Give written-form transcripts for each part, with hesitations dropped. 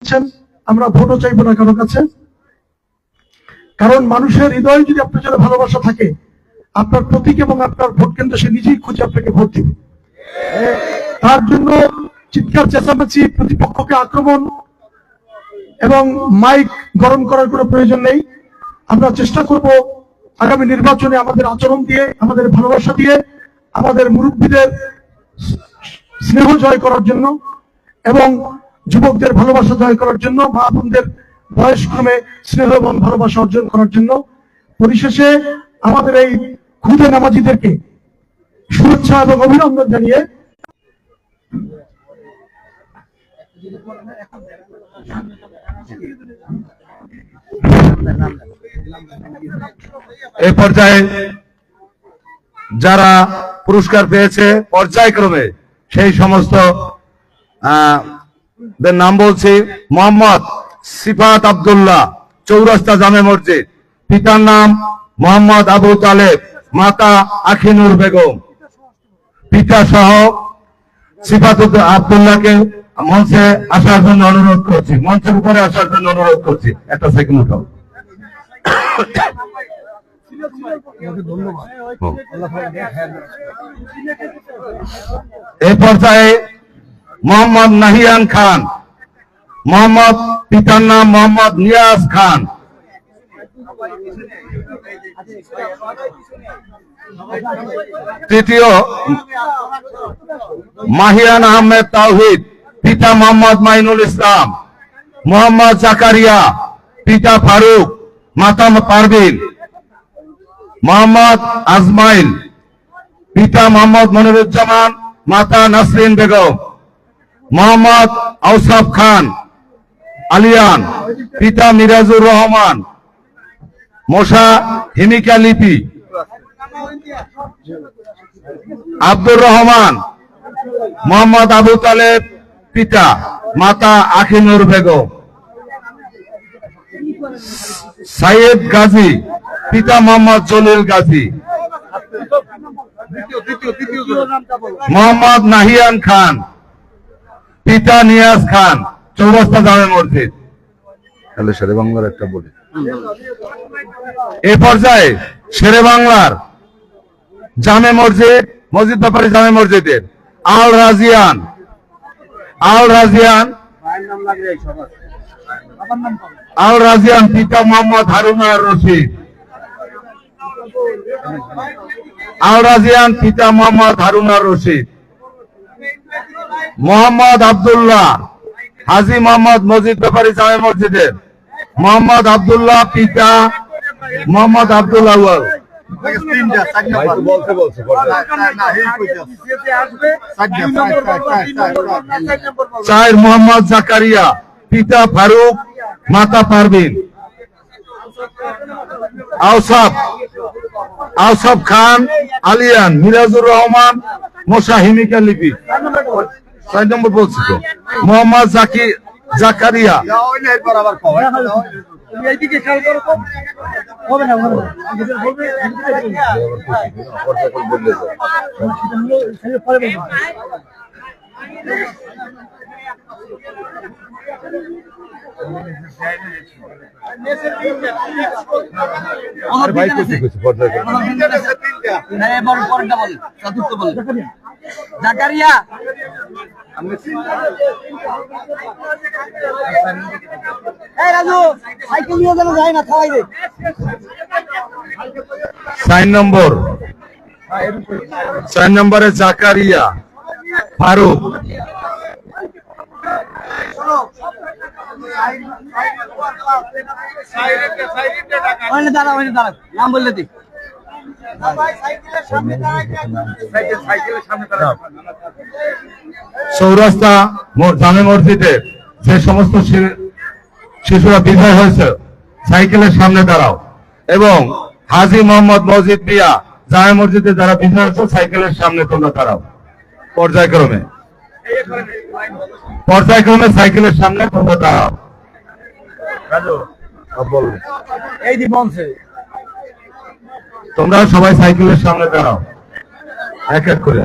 পাচ্ছেন, আমরা ভোটও চাইবো না কারো কাছে। কারণ মানুষের হৃদয়ে যদি আপনার জন্য ভালোবাসা থাকে, আপনার প্রতীক এবং আপনার ভোট কেন্দ্র সে নিজেই খুঁজে আপনাকে ভোট দিবে। তার জন্য চিৎকার চেঁচামেচি, প্রতিপক্ষকে আক্রমণ এবং মাইক গরম করার কোনো প্রয়োজন নেই। আমরা চেষ্টা করব আগামী নির্বাচনে আমাদের আচরণ দিয়ে, আমাদের ভালোবাসা দিয়ে, আমাদের মুরব্বীদের স্নেহ জয় করার জন্য এবং যুবকদের ভালোবাসা জয় করার জন্য, মা বোনদের বয়সক্রমে স্নেহ এবং ভালোবাসা অর্জন করার জন্য। পরিশেষে আমাদের এই খুদে নামাজিদেরকে শুভেচ্ছা এবং অভিনন্দন জানিয়ে এই পর্যায়ে যারা পুরস্কার পেয়েছে পর্যায়ক্রমে সেই সমস্ত নাম বলছি। মোহাম্মদ সিফাত আব্দুল্লাহ, চৌরাস্তা জামে মসজিদ। পিতার নাম মোহাম্মদ আবু তালেব, মাতা আখিনুর বেগম। পিতা সহ সিফাত আব্দুল্লাহকে মঞ্চে আসার জন্য অনুরোধ করছি, মঞ্চের উপরে আসার জন্য অনুরোধ করছি। একটা সেকেন্ড উঠাও। এই পর্যায়ে মোহাম্মদ নাহিয়ান খান, মোহাম্মদ পিতার নাম মোহাম্মদ নিয়াজ খান। তৃতীয় মাহিয়ান আহমেদ তাওহিদ, পিতা মোহাম্মদ মাইনুল ইসলাম। মোহাম্মদ জাকারিয়া, পিতা ফারুক, মাতা পারভিন। মোহাম্মদ আজমাইল, পিতা মোহাম্মদ মনিরুজ্জামান, মাতা নাসরিন বেগম। মোহাম্মদ আউসাফ খান আলিয়ান, পিতা মিরাজুর রহমান, মোশা হিমিকা লিপি। আব্দুর রহমান মোহাম্মদ আবু তালেব, পিতা, মাতা আখিনুর বেগম। সাইয়েদ গাজী, পিতা মোহাম্মদ জলিল গাজী। মোহাম্মদ নাহিয়ান খান, পিতা নিয়াজ খান, চৌরাস্তা জামে মসজিদ। তাহলে শেরে বাংলার একটা বলি। এ পর্যায়ে শেরে বাংলার জামে মসজিদ, মসজিদ ব্যাপারী জামে মসজিদের আল রাজিয়ান, আল রাজিয়ান, পিতা মোহাম্মদ হারুন আর রশিদ। আল রাজিয়ান, পিতা মোহাম্মদ হারুন আর রশিদ। মোহাম্মদ আব্দুল্লাহ, হাজী মোহাম্মদ মসজিদ ব্যাপারী জামে মসজিদের মোহাম্মদ আব্দুল্লাহ, পিতা মোহাম্মদ আব্দুল আউয়াল। চার মোহাম্মদ জাকারিয়া, পিতা ফারুক, মাতা পারভিন। আউসাফ খান আলিয়ান, মিরাজুর রহমান, মোশা হিমিকা লিপি। 4 নম্বর বলছি তো। মোহাম্মদ জাকারিয়া, জাকারিয়া, রাজু সাইকেল নিয়ে যেন যায় না, খাওয়াই দে। 4 নম্বরে জাকারিয়া ফারুক। দাঁড়া, নাম বললে তুই। চৌরাস্তা জামে মসজিদের যে সমস্ত শিশুরা বিদায় হয়েছে সাইকেলের সামনে দাঁড়াও। এবং হাজী মোহাম্মদ মসজিদ মিয়া জামে মসজিদে যারা বিদায় হয়েছে সাইকেলের সামনে তোমরা দাঁড়াও। পর্যায়ক্রমে সাইকেলের সামনে তোমরা দাঁড়াও। এই দি বলছে তোমরা সবাই সাইকেলের সামনে দাঁড়াও এক এক করে।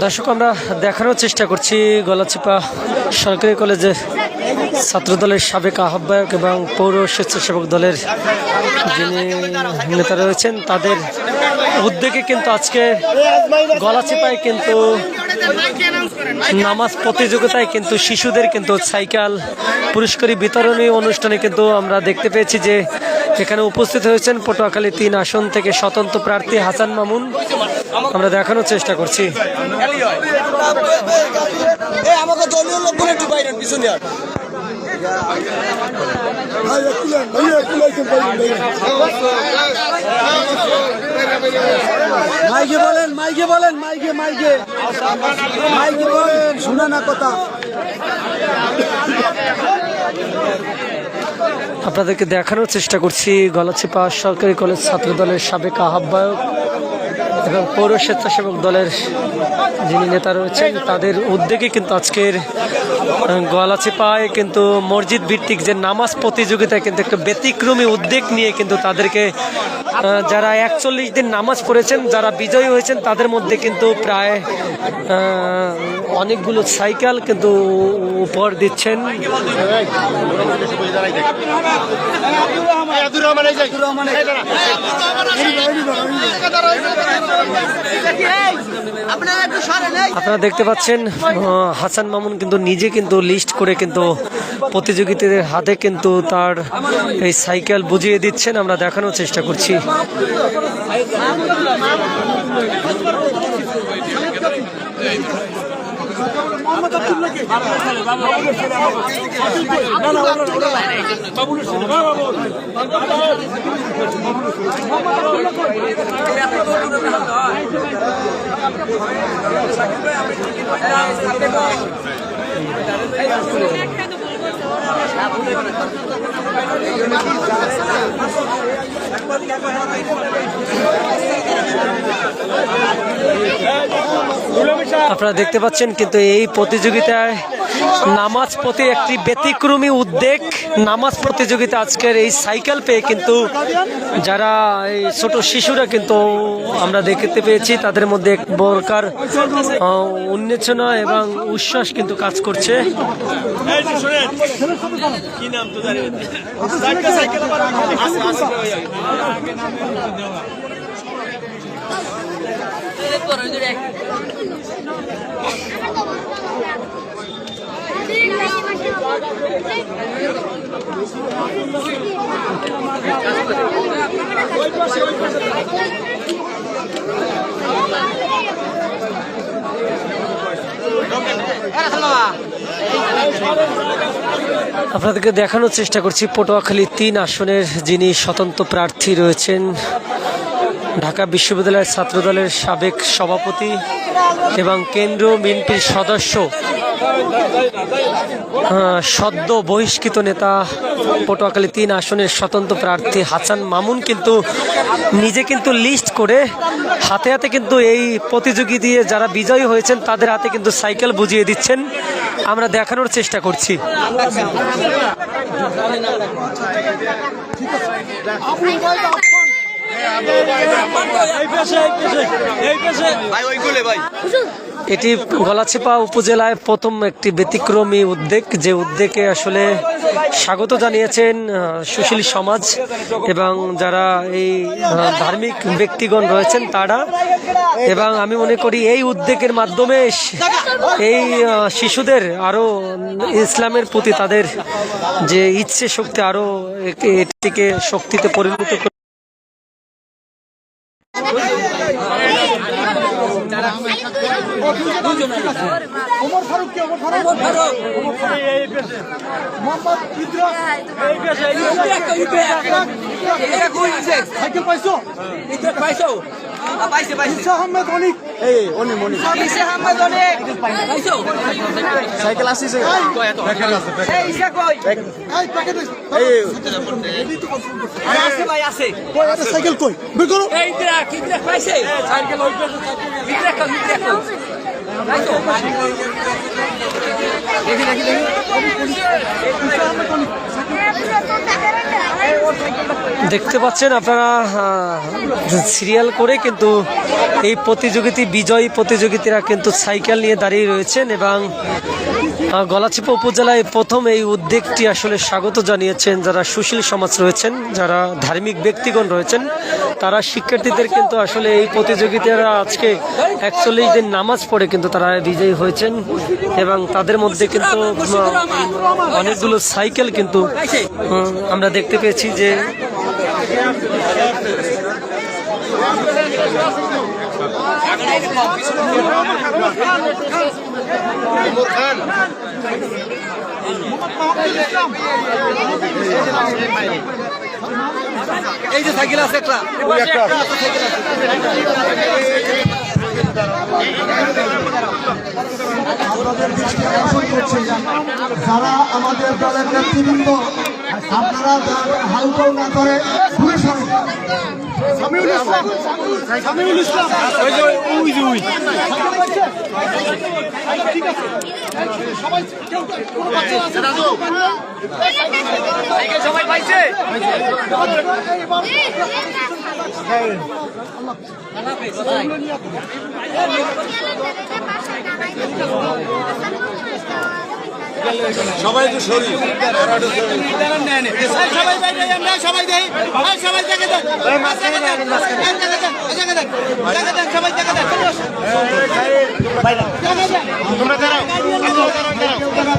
দর্শক, আমরা দেখানোর চেষ্টা করছি গলাচিপা সরকারি কলেজের ছাত্রদলের সাবেক আহ্বায়ক এবং পৌর স্বেচ্ছাসেবক দলের যিনি নেতা রয়েছেন তাদের উদ্যোগে কিন্তু আজকে গলাচিপায় কিন্তু নামাজ প্রতিযোগিতায় কিন্তু শিশুদের কিন্তু সাইকেল পুরস্কারী বিতরণী অনুষ্ঠানে কিন্তু আমরা দেখতে পেয়েছি যে এখানে উপস্থিত হয়েছেন পটুয়াখালী ৩ আসন থেকে স্বতন্ত্র প্রার্থী হাসান মামুন। আমরা দেখানোর চেষ্টা করছি। আমাকে দলীয় লোকগুলো একটু বাইরে পিছনে আর মাইকে বলেন, মাইকে বলেন, মাইকে মাইকে মাইকে বলেন, শুনে না কথা। আপনাদেরকে দেখানোর চেষ্টা করছি গলাচিপা সরকারি কলেজ ছাত্রদলের সাবেক আহ্বায়ক এবং পৌর স্বেচ্ছাসেবক দলের যিনি নেতা রয়েছেন তাদের উদ্যোগে কিন্তু আজকের গলাচিপায় কিন্তু মসজিদ ভিত্তিক যে নামাজ প্রতিযোগিতায় কিন্তু একটা ব্যতিক্রমী উদ্যোগ নিয়ে কিন্তু তাদেরকে যারা ৪১ দিন নামাজ পড়েছেন যারা বিজয়ী হয়েছেন তাদের মধ্যে কিন্তু প্রায় অনেকগুলো সাইকেল কিন্তু উপহার দিচ্ছেন। আপনারা দেখতে পাচ্ছেন হাসান মামুন কিন্তু নিজে কিন্তু লিস্ট করে কিন্তু প্রতিযোগীদের হাতে কিন্তু তার এই সাইকেল বুঝিয়ে দিচ্ছেন। আমরা দেখানোর চেষ্টা করছি। আপনারা দেখতে পাচ্ছেন কিন্তু এই প্রতিযোগিতায় নামাজ প্রতি একটি ব্যতিক্রমী উদ্যোগ নামাজ প্রতিযোগিতা আজকের এই সাইকেল পেয়ে কিন্তু যারা এই ছোট শিশুরা কিন্তু আমরা দেখতে পেয়েছি তাদের মধ্যে এক প্রকার উন্মেষণা এবং উচ্ছ্বাস কিন্তু কাজ করছে। আপনাদেরকে দেখানোর চেষ্টা করছি পটুয়াখালী ৩ আসনের যিনি স্বতন্ত্র প্রার্থী রয়েছেন ঢাকা বিশ্ববিদ্যালয়ের ছাত্রদলের সাবেক সভাপতি এবং কেন্দ্রীয় বিএনপির সদস্য সদ্য বহিষ্কৃত নেতা পটুয়াখালী ৩ আসনের স্বতন্ত্র প্রার্থী হাসান মামুন কিন্তু নিজে কিন্তু লিস্ট করে হাতে হাতে কিন্তু এই প্রতিযোগী দিয়ে যারা বিজয়ী হয়েছেন তাদের হাতে কিন্তু সাইকেল বুঝিয়ে দিচ্ছেন। আমরা দেখানোর চেষ্টা করছি। এটি গলাচিপা উপজেলায় প্রথম একটি ব্যতিক্রমী উদ্যোগ, যে উদ্যোগে আসলে স্বাগত জানিয়েছেন সুশীল সমাজ এবং যারা এই ধার্মিক ব্যক্তিগণ রয়েছেন তারা। এবং আমি মনে করি এই উদ্যোগের মাধ্যমে এই শিশুদের আরো ইসলামের প্রতি তাদের যে ইচ্ছে শক্তি আরো এটিকে শক্তিতে পরিণত করে। সাইকেল আসছে সাইকেল কই বের করো দেখতে পাচ্ছেন আপনারা সিরিয়াল করে কিন্তু এই বিজয়ী প্রতিযোগিতারা কিন্তু সাইকেল নিয়ে দাঁড়িয়ে রয়েছেন এবং গলাচিপা উপজেলায় প্রথম এই উদ্যোগটি আসলে স্বাগত জানিয়েছেন যারা সুশীল সমাজ রয়েছেন, যারা ধার্মিক ব্যক্তিগণ রয়েছেন, তারা শিক্ষার্থীদের কিন্তু আসলে এই প্রতিযোগিতারা আজকে 41 দিন নামাজ পড়ে কিন্তু তারা বিজয়ী হয়েছেন এবং তাদের মধ্যে কিন্তু অনেকগুলো সাইকেল কিন্তু আমরা দেখতে পেয়েছি যে এই যে সাইকেল আছে একটা যারা আমাদের দলের নেতৃবৃন্দ আপনারা হালকল না করে ঘুরে সরেন। সামিউল ইসলাম ঠিক আছে সবাই সবাই পাইছে সবাই তো শরীর সবাই দেয় সবাই দেখে দেন সবাই দেখে দেন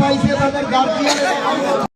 পাইছে তাদের গার্জিয়ান